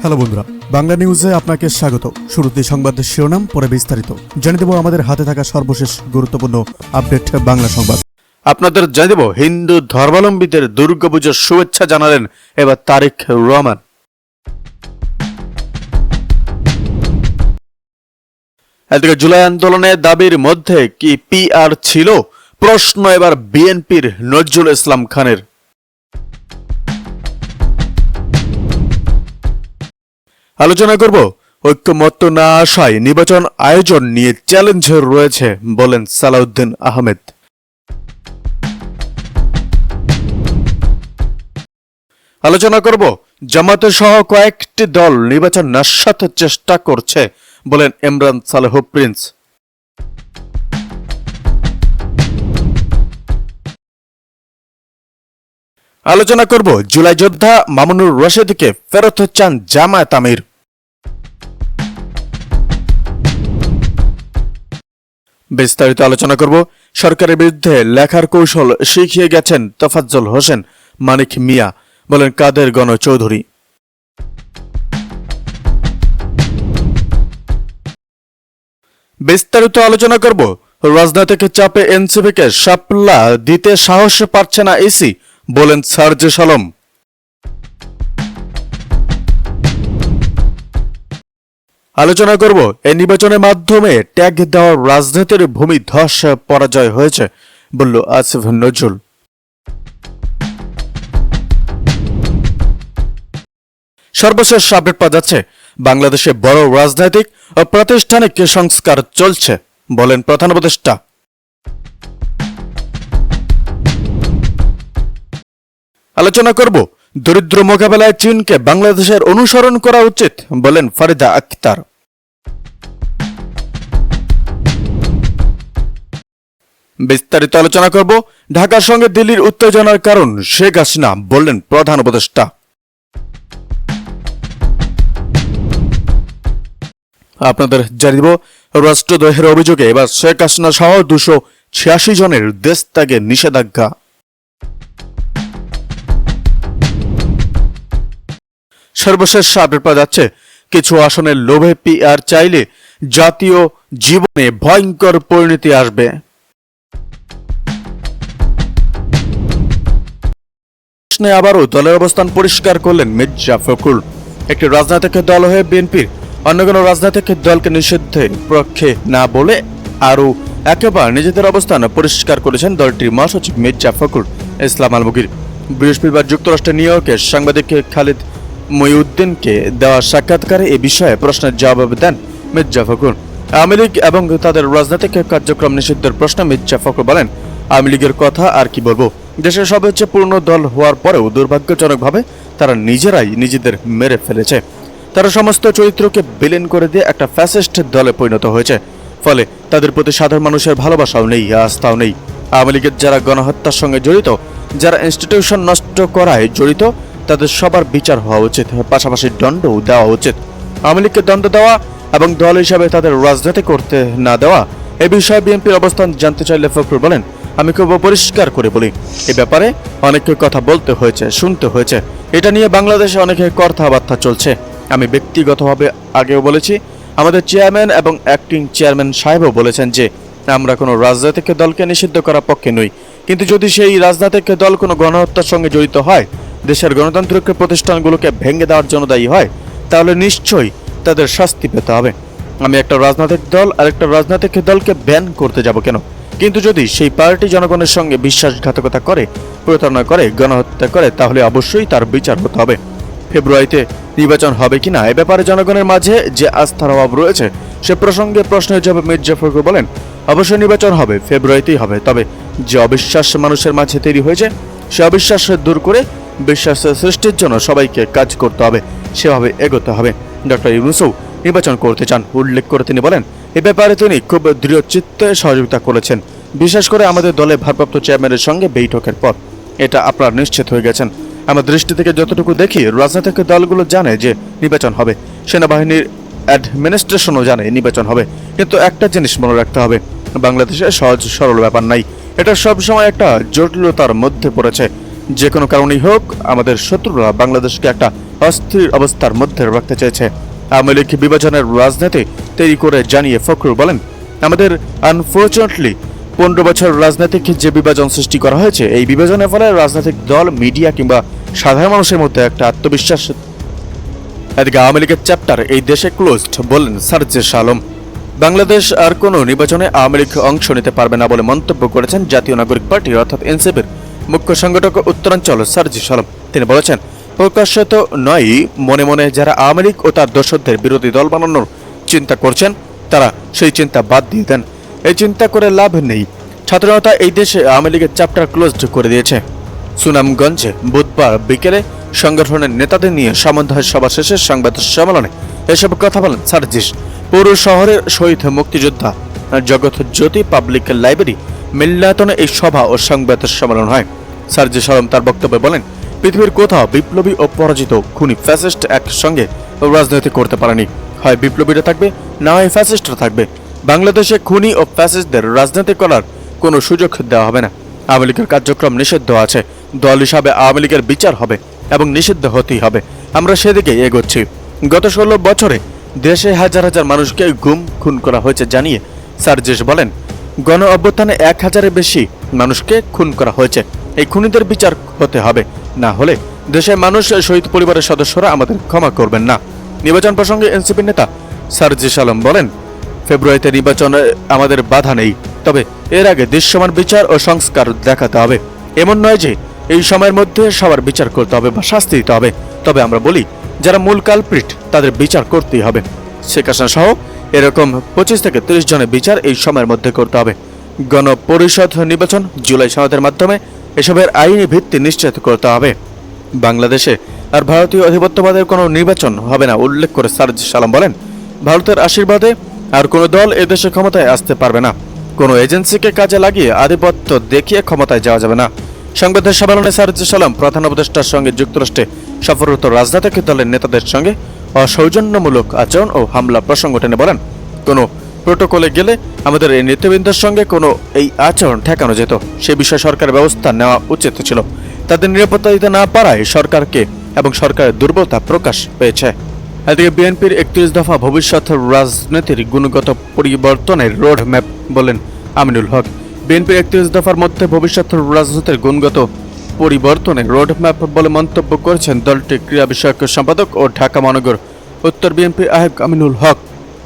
Hello বন্ধুরা, বাংলা নিউজে আপনাকে স্বাগত। শুরুতে সংবাদের শিরোনাম, পরে বিস্তারিত জানিয়ে দেব আমাদের হাতে থাকা সর্বশেষ গুরুত্বপূর্ণ আপডেট বাংলা সংবাদ। আপনাদের জানিয়ে দেব হিন্দু ধর্মাবলম্বীদের দুর্গাপুজোর শুভেচ্ছা জানালেন এবার তারেক রহমান। এদিকে জুলাই আন্দোলনের দাবির মধ্যে কি পিআর ছিল, প্রশ্ন এবার বিএনপির নজরুল ইসলাম খানের। আলোচনা করব ঐক্যমত্য না আসায় নির্বাচন আয়োজন নিয়ে চ্যালেঞ্জ রয়েছে বলেন সালাউদ্দিন আহমেদ। আলোচনা করব জামায়াত সহ কয়েকটি দল নির্বাচন নস্যাৎ চেষ্টা করছে বলেন ইমরান সালেহ প্রিন্স। আলোচনা করব জুলাই যোদ্ধা মামুনুর রশিদকে ফেরত চান জামায়াত আমির। বিস্তারিত আলোচনা করব সরকারের বিরুদ্ধে লেখার কৌশল শিখিয়ে গেছেন তোফাজ্জল হোসেন মানিক মিয়া বলেন কাদের গণ চৌধুরী। বিস্তারিত আলোচনা করব রাজনৈতিক চাপে এনসিপিকে শাপলা দিতে সাহস পাচ্ছে না ইসি বলেন সার্জিস আলম। আলোচনা করব এই নির্বাচনের মাধ্যমে ট্যাগ দেওয়ার রাজনীতির ভূমি ধস পরাজয় হয়েছে বলল আসিফ নজরুল। সর্বশেষ আপডেট পাওয়া যাচ্ছে, বাংলাদেশে বড় রাজনৈতিক ও প্রাতিষ্ঠানিক সংস্কার চলছে বলেন প্রধান উপদেষ্টা। আলোচনা করব দরিদ্র মোকাবেলায় চীনকে বাংলাদেশের অনুসরণ করা উচিত বলেন ফারিদা আক্তার। বিস্তারিত আলোচনা করব ঢাকার সঙ্গে দিল্লির উত্তেজনার কারণ শেখ হাসিনা বললেন প্রধান উপদেষ্টা। আপনাদের জানিয়ে দেব রাষ্ট্রদ্রোহের অভিযোগে এবার শেখ হাসিনা সহ 286 জনের দেশ ত্যাগে নিষেধাজ্ঞা। সর্বশেষ আপডেট পাওয়া যাচ্ছে, কিছু আসনের লোভে পিআর চাইলে জাতীয় জীবনে ভয়ঙ্কর পরিণতি আসবে। আবারও দলের অবস্থান পরিষ্কার করলেন মির্জা ফখরুল। একটি রাজনৈতিক দল হয়ে বিএনপির অন্য কোনো রাজনৈতিক দলকে নিষিদ্ধের পক্ষে না বলে আরও একেবারে নিজেদের অবস্থান পরিষ্কার করেছেন দলটির মহাসচিব মির্জা ফখরুল ইসলাম আলমগীর। বৃহস্পতিবার যুক্তরাষ্ট্রের নিউ ইয়র্কে সাংবাদিক খালিদ মহিউদ্দিনকে দেওয়া সাক্ষাৎকারে এ বিষয়ে প্রশ্নের জবাব দেন মির্জা ফখরুল। আওয়ামী লীগ এবং তাদের রাজনৈতিক কার্যক্রম নিষিদ্ধের প্রশ্নে মির্জা ফখরুল বলেন, আওয়ামী লীগের কথা আর কি বলবো, দেশের সবচেয়ে পূর্ণ দল হওয়ার পরেও দুর্ভাগ্যজনকভাবে তারা নিজেরাই নিজেদের মেরে ফেলেছে। তারা সমস্ত চরিত্রকে বিলীন করে দিয়ে একটা ফ্যাসিস্ট দলে পরিণত হয়েছে। ফলে তাদের প্রতি সাধারণ মানুষের ভালোবাসাও নেই, আস্থাও নেই। আওয়ামী লীগের যারা গণহত্যার সঙ্গে জড়িত, যারা ইনস্টিটিউশন নষ্ট করায় জড়িত, তাদের সবার বিচার হওয়া উচিত, পাশাপাশি দণ্ডও দেওয়া উচিত। আওয়ামী লীগকে দণ্ড দেওয়া এবং দল হিসাবে তাদের রাজনীতি করতে না দেওয়া, এ বিষয়ে বিএনপির অবস্থান জানতে চাইলে ফখরুল বলেন, আমি খুব পরিষ্কার করে বলি, এ ব্যাপারে অনেকের কথা বলতে হয়েছে, শুনতে হয়েছে। এটা নিয়ে বাংলাদেশে অনেকের কথাবার্তা চলছে। আমি ব্যক্তিগতভাবে আগেও বলেছি, আমাদের চেয়ারম্যান এবং অ্যাক্টিং চেয়ারম্যান সাহেবও বলেছেন যে আমরা কোনো রাজনৈতিক দলকে নিষিদ্ধ করার পক্ষে নই, কিন্তু যদি সেই রাজনৈতিক দল কোনো গণহত্যার সঙ্গে জড়িত হয়, দেশের গণতান্ত্রিক প্রতিষ্ঠানগুলোকে ভেঙে দেওয়ার জন্য দায়ী হয়, তাহলে নিশ্চয়ই তাদের শাস্তি পেতে হবে। আমি একটা রাজনৈতিক দল আর একটা রাজনৈতিক দলকে ব্যান করতে যাব কেন? কিন্তু যদি সেই পার্টি জনগণের সঙ্গে বিশ্বাসঘাতকতা করে, প্রতারণা করে, গণহত্যা করে, তাহলে অবশ্যই তার বিচার হতে হবে। ফেব্রুয়ারিতে নির্বাচন হবে কিনা এ ব্যাপারে জনগণের মাঝে যে আস্থার অভাব রয়েছে, সে প্রসঙ্গে প্রশ্নের জবাবে মির্জা ফখরুল বলেন, অবশ্যই নির্বাচন হবে, ফেব্রুয়ারিতেই হবে। তবে যে অবিশ্বাস মানুষের মাঝে তৈরি হয়েছে, সে অবিশ্বাস দূর করে বিশ্বাস সৃষ্টির জন্য সবাইকে কাজ করতে হবে, সেভাবে এগোতে হবে। ডক্টর ইউনূসও নির্বাচন করতে চান উল্লেখ করে তিনি বলেন, এ ব্যাপারে তিনি খুব দৃঢ় চিত্তে সহযোগিতা করেছেন, বিশেষ করে আমাদের দলের ভারপ্রাপ্ত চেয়ারম্যানের সঙ্গে বৈঠকের পর। এটা আপনারা নিশ্চিত হয়ে গেছেন। আমার দৃষ্টি থেকে যতটুকু দেখি, রাজনৈতিক দলগুলো জানে যে নির্বাচন হবে, সেনাবাহিনীর অ্যাডমিনিস্ট্রেশনও জানে নির্বাচন হবে, কিন্তু একটা জিনিস মনে রাখতে হবে, বাংলাদেশে সহজ সরল ব্যাপার নাই, এটা সবসময় একটা জটিলতার মধ্যে পড়েছে। যে কোনো কারণেই হোক আমাদের শত্রুরা বাংলাদেশকে একটা অস্থির অবস্থার মধ্যে রাখতে চেয়েছে। আওয়ামী লীগ বিভাজনের রাজনীতি তৈরি করে জানিয়ে ফখরুল বলেন, আমাদের আনফর্চুনেটলি 15 বছর রাজনৈতিক যে বিভাজন সৃষ্টি করা হয়েছে, এই বিভাজনের ফলে রাজনৈতিক দল, মিডিয়া কিংবা সাধারণ মানুষের মধ্যে একটা আত্মবিশ্বাস। এদিকে আওয়ামী লীগের চ্যাপ্টার এই দেশে ক্লোজড বললেন সার্জিস আলম। বাংলাদেশ আর কোনো নির্বাচনে আওয়ামী লীগ অংশ নিতে পারবে না বলে মন্তব্য করেছেন জাতীয় নাগরিক পার্টি অর্থাৎ এনসিপির মুখ্য সংগঠক উত্তরাঞ্চল সার্জিস আলম। তিনি বলেছেন, প্রকাশ্যত নয়, মনে মনে যারা আওয়ামী লীগ ও তার দোসরদের বিরোধী দল বানানোর চিন্তা করছেন তারা সেই চিন্তা বাদ দিয়ে দেন। এই চিন্তা করে লাভ নেই। ছাত্রনেতা এই দেশে আওয়ামী লীগের চ্যাপ্টার ক্লোজড করে দিয়েছে। সুনামগঞ্জে বুধবার বিকেলে সংগঠনের নেতাদের নিয়ে সমন্বয় সভা শেষে সংবাদ সম্মেলনে এসব কথা বলেন সার্জিস। পৌর শহরের শহীদ মুক্তিযোদ্ধা জগৎ জ্যোতি পাবলিক লাইব্রেরি মিল্লায়তনে এই সভা ও সংবাদ সম্মেলন হয়। সার্জিস আলম তার বক্তব্যে বলেন, পৃথিবীর কোথাও বিপ্লবী ও পরাজিত খুনি ফ্যাসিস্ট একসঙ্গে রাজনীতি করতে পারেনি। হয় বিপ্লবীরা থাকবে, না হয় ফ্যাসিস্টরা থাকবে। বাংলাদেশে খুনি ও ফ্যাসিস্টদের রাজনীতি করার কোনো সুযোগ দেওয়া হবে না। আওয়ামী লীগের কার্যক্রম নিষিদ্ধ আছে। দল হিসাবে আওয়ামী লীগের বিচার হবে এবং নিষিদ্ধ হতেই হবে। আমরা সেদিকে এগোচ্ছি। গত 16 বছরে দেশে হাজার হাজার মানুষকে গুম খুন করা হয়েছে জানিয়ে সার্জিস বলেন, গণ অভ্যুত্থানে 1000-এর বেশি মানুষকে খুন করা হয়েছে। এই খুনিদের বিচার হতে হবে, না হলে দেশের মানুষ, শহীদ পরিবারের সদস্যরা আমাদের ক্ষমা করবেন না। নির্বাচন প্রসঙ্গে এনসিপি নেতা সার্জিস আলম বলেন, ফেব্রুয়ারিতে নির্বাচনে আমাদের বাধা নেই, তবে এর আগে দৃশ্যমান বিচার ও সংস্কার দেখাতে হবে। এমন নয় যে এই সময়ের মধ্যে সবার বিচার করতে হবে বা শাস্তি দিতে হবে। তবে আমরা বলি, যারা মূল কালপ্রিট তাদের বিচার করতেই হবে। শেখ হাসিনা সহ এরকম 25 থেকে 30 জনের বিচার এই সময়ের মধ্যে করতে হবে। গণপরিষদ নির্বাচন জুলাই সনদের মাধ্যমে এসবের আইনি ভিত্তি নিশ্চিত করতে হবে। বাংলাদেশে আর ভারতীয় আধিপত্যবাদের কোনো নির্বাচন হবে না উল্লেখ করে সার্জিস আলম বলেন, ভারতের আশীর্বাদে আর কোনো দল এদেশে ক্ষমতায় আসতে পারবে না। কোনো এজেন্সিকে কাজে লাগিয়ে আধিপত্য দেখিয়ে ক্ষমতায় যাওয়া যাবে না। সংবাদের সম্মেলনে সার্জিস আলম প্রধান উপদেষ্টার সঙ্গে যুক্তরাষ্ট্রে সফররত রাজনৈতিক দলের নেতাদের সঙ্গে অসৌজন্যমূলক আচরণ ও হামলা প্রসঙ্গ টেনে বলেন, কোনো প্রোটোকলে গেলে আমাদের এই নেতৃবৃন্দের সঙ্গে কোনো এই আচরণ ঠেকানো যেত। সে বিষয়ে সরকারের ব্যবস্থা নেওয়া উচিত ছিল। তাদের নিরাপত্তা দিতে না পারায় সরকারকে এবং সরকারের দুর্বলতা প্রকাশ পেয়েছে। এদিকে বিএনপির 31 দফা ভবিষ্যৎ রাজনীতির গুণগত পরিবর্তনের রোড ম্যাপ বলেন আমিনুল হক। বিএনপির 31 দফার মধ্যে ভবিষ্যৎ রাজনীতির গুণগত পরিবর্তনের রোড ম্যাপ বলে মন্তব্য করেছেন দলটির ক্রীড়া বিষয়ক সম্পাদক ও ঢাকা মহানগর উত্তর বিএনপির আহ্বায়ক আমিনুল হক।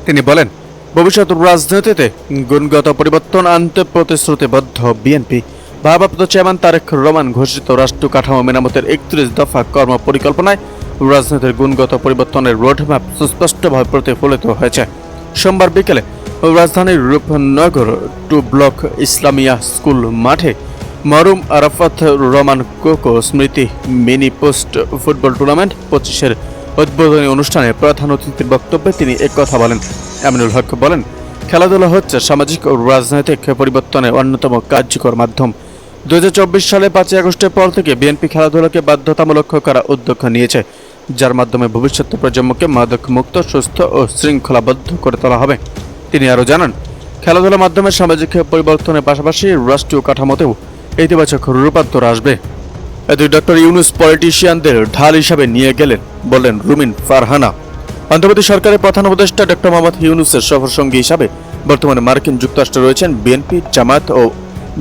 তিনি বলেন, ভবিষ্যৎ রাজনীতিতে গুণগত পরিবর্তন আনতে প্রতিশ্রুতিবদ্ধ বিএনপি। ভারপ্রাপ্ত চেয়ারম্যান তারেক রহমান ঘোষিত রাষ্ট্র কাঠামো মেরামতের 31 দফা কর্ম পরিকল্পনায় রাজনীতির গুণগত পরিবর্তনের রোডম্যাপ সুস্পষ্টভাবে প্রতিফলিত হয়েছে। সোমবার বিকেলে রাজধানীর রূপনগর 2 ব্লক ইসলামিয়া স্কুল মাঠে মরুম আরাফাত রহমান কোকো স্মৃতি মিনি পোস্ট ফুটবল টুর্নামেন্ট 25-এর উদ্বোধনী অনুষ্ঠানে প্রধান অতিথির বক্তব্যে তিনি একথা বলেন। আমিনুল হক বলেন, খেলাধুলা হচ্ছে সামাজিক ও রাজনৈতিক পরিবর্তনের অন্যতম কার্যকর মাধ্যম। 2024 সালে 5 আগস্টের পর থেকে বিএনপি খেলাধুলাকে বাধ্যতামূলক করার উদ্যোগ নিয়েছে, যার মাধ্যমে ভবিষ্যৎ প্রজন্মকে মাদক মুক্ত, সুস্থ ও শৃঙ্খলাবদ্ধ করে তোলা হবে। তিনি আরও জানান, খেলাধুলার মাধ্যমে সামাজিক পরিবর্তনের পাশাপাশি রাষ্ট্রীয় কাঠামোতেও ইতিবাচক রূপান্তর আসবে। এতে ডক্টর ইউনূস পলিটিশিয়ানদের ঢাল হিসাবে নিয়ে গেলেন বললেন রুমিন ফারহানা। অন্তর্বর্তী সরকারের প্রধান উপদেষ্টা ডক্টর মোহাম্মদ ইউনূসের সফরসঙ্গী হিসাবে বর্তমানে মার্কিন যুক্তরাষ্ট্রে রয়েছেন বিএনপি, জামায়াত ও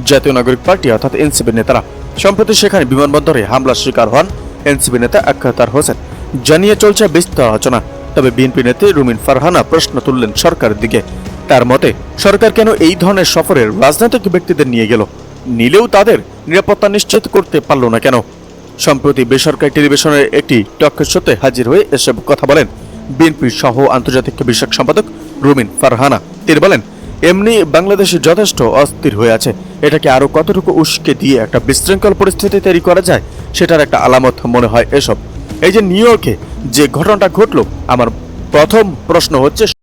জাতীয় নাগরিক পার্টি অর্থাৎ এনসিপি নেতারা। সম্প্রতি সেখানে বিমানবন্দরে হামলার শিকার হন এনসিপি নেতা আখতার হোসেন। জানিয়ে চলছে বিস্তর আলোচনা। তবে বিএনপি নেত্রী রুমিন ফারহানা প্রশ্ন তুললেন সরকারের দিকে। তার মতে, সরকার কেন এই ধরনের সফরের রাজনৈতিক ব্যক্তিদের নিয়ে গেল? নিলেও তাদের নিরাপত্তা নিশ্চিত করতে পারল না কেন? সম্প্রতি বেসরকারি টেলিভিশনের একটি টক শোতে হাজির হয়ে এসব কথা বলেন বিএনপি সহ আন্তর্জাতিক বিষয়ক সম্পাদক রুমিন ফারহানা। তিনি বলেন, এমনি বাংলাদেশ যথেষ্ট অস্থির হয়ে আছে। এটাকে আরো কতটুকু উস্কে দিয়ে একটা বিশৃঙ্খল পরিস্থিতি তৈরি করা যায় সেটার একটা আলামত মনে হয় এসব। এই যে নিউ ইয়র্কে যে ঘটনাটা ঘটলো, আমার প্রথম প্রশ্ন হচ্ছে